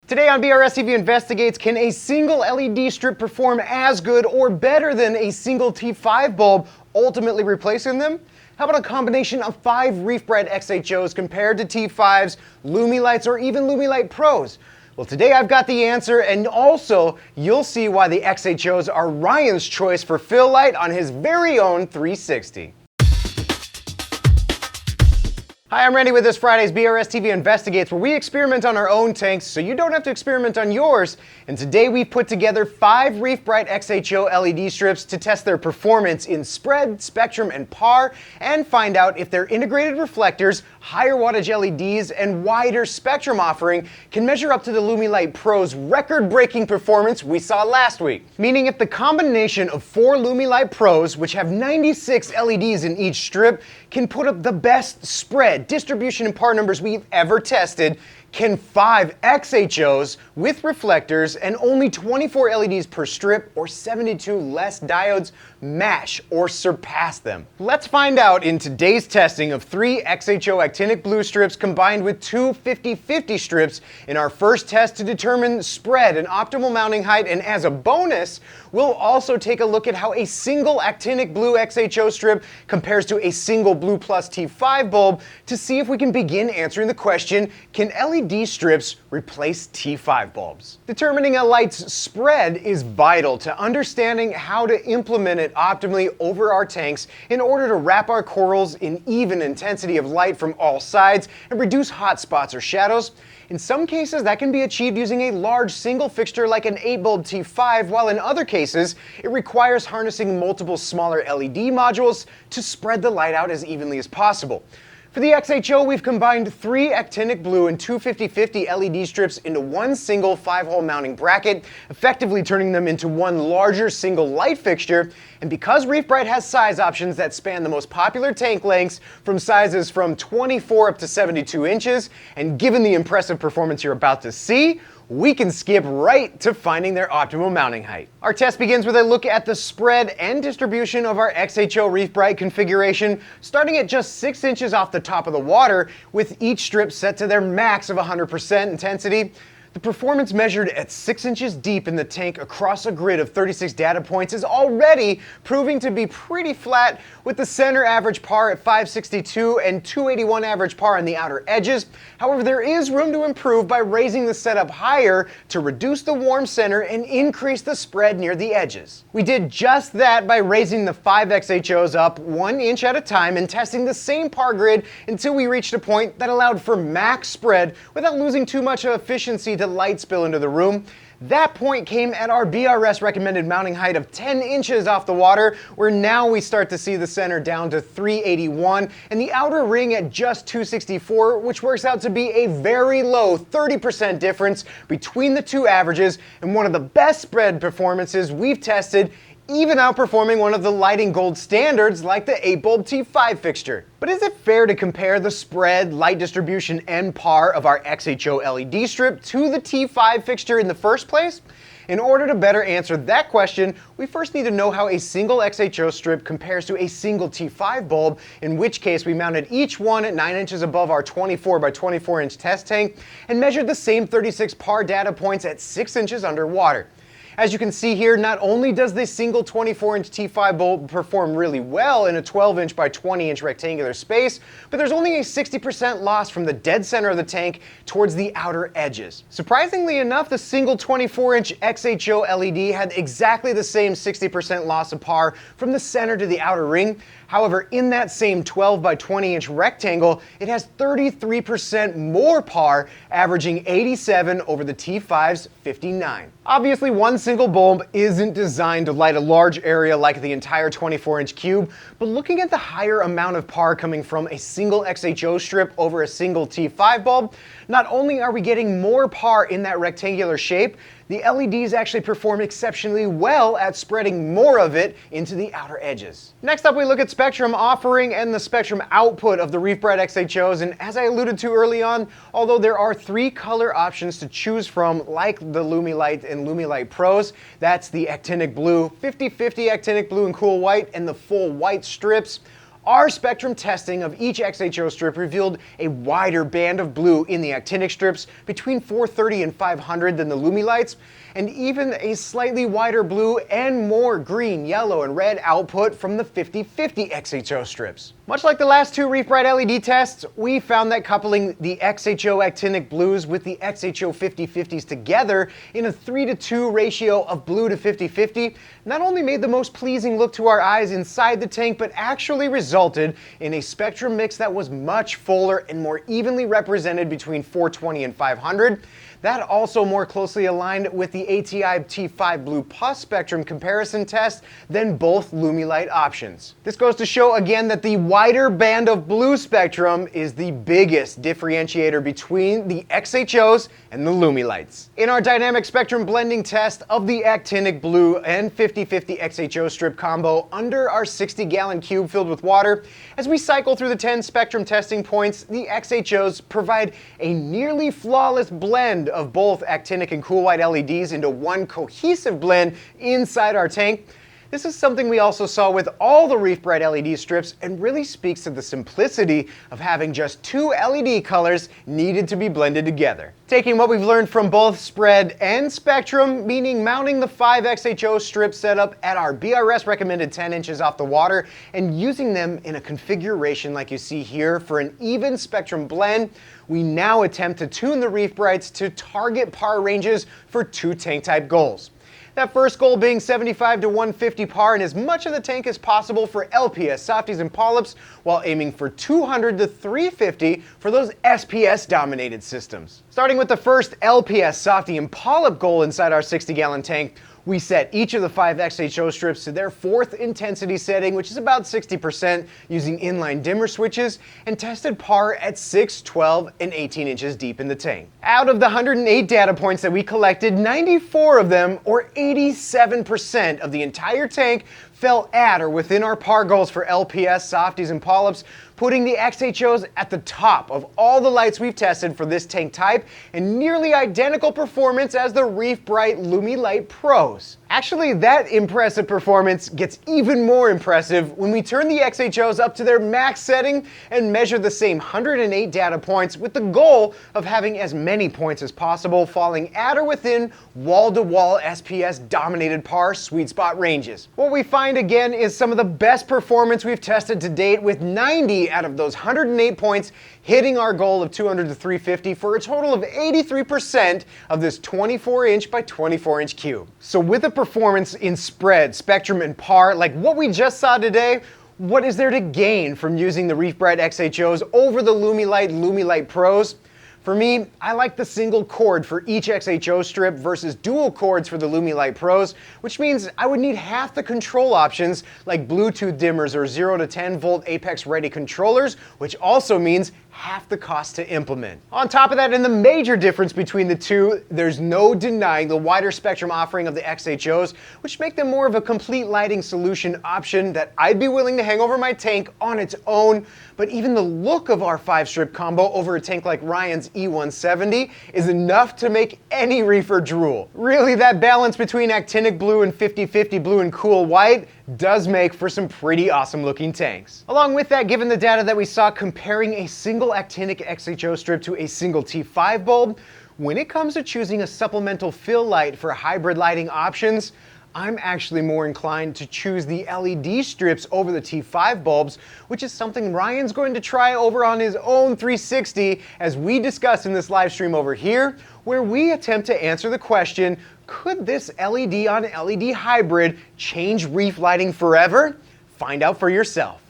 Today on BRStv Investigates, can a single LED strip perform as good or better than a single T5 bulb, ultimately replacing them? How about a combination of 5 Reef Brite XHOs compared to T5s, Lumilights, or even Lumilight Pros? Well, today I've got the answer, and also you'll see why the XHOs are Ryan's choice for fill light on his very own 360. Hi, I'm Randy with this Friday's BRStv Investigates, where we experiment on our own tanks so you don't have to experiment on yours. And today we've put together 5 Reef Brite XHO LED strips to test their performance in spread, spectrum, and PAR, and find out if their integrated reflectors, higher wattage LEDs, and wider spectrum offering can measure up to the Lumilight Pro's record-breaking performance we saw last week. Meaning if the combination of 4 Lumilight Pros, which have 96 LEDs in each strip, can put up the best spread, distribution, and PAR numbers we've ever tested, can 5 XHOs with reflectors and only 24 LEDs per strip or 72 less diodes match or surpass them? Let's find out in today's testing of 3 XHO actinic blue strips combined with 2 50/50 strips in our first test to determine spread and optimal mounting height. And as a bonus, we'll also take a look at how a single actinic blue XHO strip compares to a single blue plus T5 bulb to see if we can begin answering the question, can LED strips replace T5 bulbs? Determining a light's spread is vital to understanding how to implement it optimally over our tanks in order to wrap our corals in even intensity of light from all sides and reduce hot spots or shadows. In some cases, that can be achieved using a large single fixture like an 8-bulb T5, while in other cases, it requires harnessing multiple smaller LED modules to spread the light out as evenly as possible. For the XHO, we've combined 3 actinic blue and 2 50/50 LED strips into one single 5-hole mounting bracket, effectively turning them into one larger single light fixture. And because Reef Brite has size options that span the most popular tank lengths from sizes from 24 up to 72 inches, and given the impressive performance you're about to see, we can skip right to finding their optimal mounting height. Our test begins with a look at the spread and distribution of our XHO Reef Brite configuration, starting at just 6 inches off the top of the water, with each strip set to their max of 100% intensity. The performance measured at 6 inches deep in the tank across a grid of 36 data points is already proving to be pretty flat, with the center average PAR at 562 and 281 average PAR on the outer edges. However, there is room to improve by raising the setup higher to reduce the warm center and increase the spread near the edges. We did just that by raising the 5 XHOs up 1 inch at a time and testing the same PAR grid until we reached a point that allowed for max spread without losing too much efficiency to light spill into the room. That point came at our BRS recommended mounting height of 10 inches off the water, where now we start to see the center down to 381 and the outer ring at just 264, which works out to be a very low 30% difference between the two averages and one of the best spread performances we've tested, even outperforming one of the lighting gold standards like the 8-bulb T5 fixture. But is it fair to compare the spread, light distribution, and PAR of our XHO LED strip to the T5 fixture in the first place? In order to better answer that question, we first need to know how a single XHO strip compares to a single T5 bulb, in which case we mounted each one at 9 inches above our 24 by 24 inch test tank and measured the same 36 PAR data points at 6 inches underwater. As you can see here, not only does this single 24-inch T5 bulb perform really well in a 12-inch by 20-inch rectangular space, but there's only a 60% loss from the dead center of the tank towards the outer edges. Surprisingly enough, the single 24-inch XHO LED had exactly the same 60% loss of PAR from the center to the outer ring. However, in that same 12 by 20-inch rectangle, it has 33% more PAR, averaging 87 over the T5's 59. Obviously, one single bulb isn't designed to light a large area like the entire 24-inch cube, but looking at the higher amount of PAR coming from a single XHO strip over a single T5 bulb, not only are we getting more PAR in that rectangular shape, the LEDs actually perform exceptionally well at spreading more of it into the outer edges. Next up, we look at spectrum offering and the spectrum output of the Reef Brite XHOs, and as I alluded to early on, although there are 3 color options to choose from, like the Lumilight and Lumilight Pros, that's the actinic blue, 50/50 actinic blue and cool white, and the full white strips. Our spectrum testing of each XHO strip revealed a wider band of blue in the actinic strips between 430 and 500 than the Lumi lights, and even a slightly wider blue and more green, yellow, and red output from the 50/50 XHO strips. Much like the last two Reef Brite LED tests, we found that coupling the XHO actinic blues with the XHO 50/50s together in a 3:2 ratio of blue to 50/50 not only made the most pleasing look to our eyes inside the tank, but actually resulted in a spectrum mix that was much fuller and more evenly represented between 420 and 500. That also more closely aligned with the ATI T5 Blue Plus spectrum comparison test than both Lumi light options. This goes to show again that the wider band of blue spectrum is the biggest differentiator between the XHOs and the Lumi lights. In our dynamic spectrum blending test of the actinic blue and 50/50 XHO strip combo under our 60-gallon cube filled with water, as we cycle through the 10 spectrum testing points, the XHOs provide a nearly flawless blend of both actinic and cool white LEDs into one cohesive blend inside our tank. This is something we also saw with all the Reef Brite LED strips and really speaks to the simplicity of having just two LED colors needed to be blended together. Taking what we've learned from both spread and spectrum, meaning mounting the 5 XHO strip setup at our BRS recommended 10 inches off the water and using them in a configuration like you see here for an even spectrum blend, we now attempt to tune the Reef Brites to target par ranges for two tank type goals. That first goal being 75 to 150 par in as much of the tank as possible for LPS, softies, and polyps, while aiming for 200 to 350 for those SPS dominated systems. Starting with the first LPS, softie, and polyp goal inside our 60-gallon tank, we set each of the 5 XHO strips to their 4th intensity setting, which is about 60%, using inline dimmer switches, and tested par at 6, 12, and 18 inches deep in the tank. Out of the 108 data points that we collected, 94 of them, or 87% of the entire tank, fell at or within our par goals for LPS, softies, and polyps, putting the XHOs at the top of all the lights we've tested for this tank type and nearly identical performance as the Reef Brite Lumi Light Pros. Actually, that impressive performance gets even more impressive when we turn the XHOs up to their max setting and measure the same 108 data points with the goal of having as many points as possible falling at or within wall-to-wall SPS dominated par sweet spot ranges. What we find again is some of the best performance we've tested to date, with 90 out of those 108 points hitting our goal of 200 to 350 for a total of 83% of this 24-inch by 24-inch cube. So with a performance in spread, spectrum, and par like what we just saw today, what is there to gain from using the Reef Brite XHOs over the Lumi Light Pros? For me, I like the single cord for each XHO strip versus dual cords for the Lumi Light Pros, which means I would need half the control options like Bluetooth dimmers or 0 to 10 volt Apex ready controllers, which also means half the cost to implement. On top of that, and the major difference between the two, there's no denying the wider spectrum offering of the XHOs, which make them more of a complete lighting solution option that I'd be willing to hang over my tank on its own. But even the look of our 5-strip combo over a tank like Ryan's E170 is enough to make any reefer drool. Really, that balance between actinic blue and 50/50 blue and cool white does make for some pretty awesome looking tanks. Along with that, given the data that we saw comparing a single actinic XHO strip to a single T5 bulb, when it comes to choosing a supplemental fill light for hybrid lighting options, I'm actually more inclined to choose the LED strips over the T5 bulbs, which is something Ryan's going to try over on his own 360 as we discuss in this live stream over here, where we attempt to answer the question, could this LED on LED hybrid change reef lighting forever? Find out for yourself.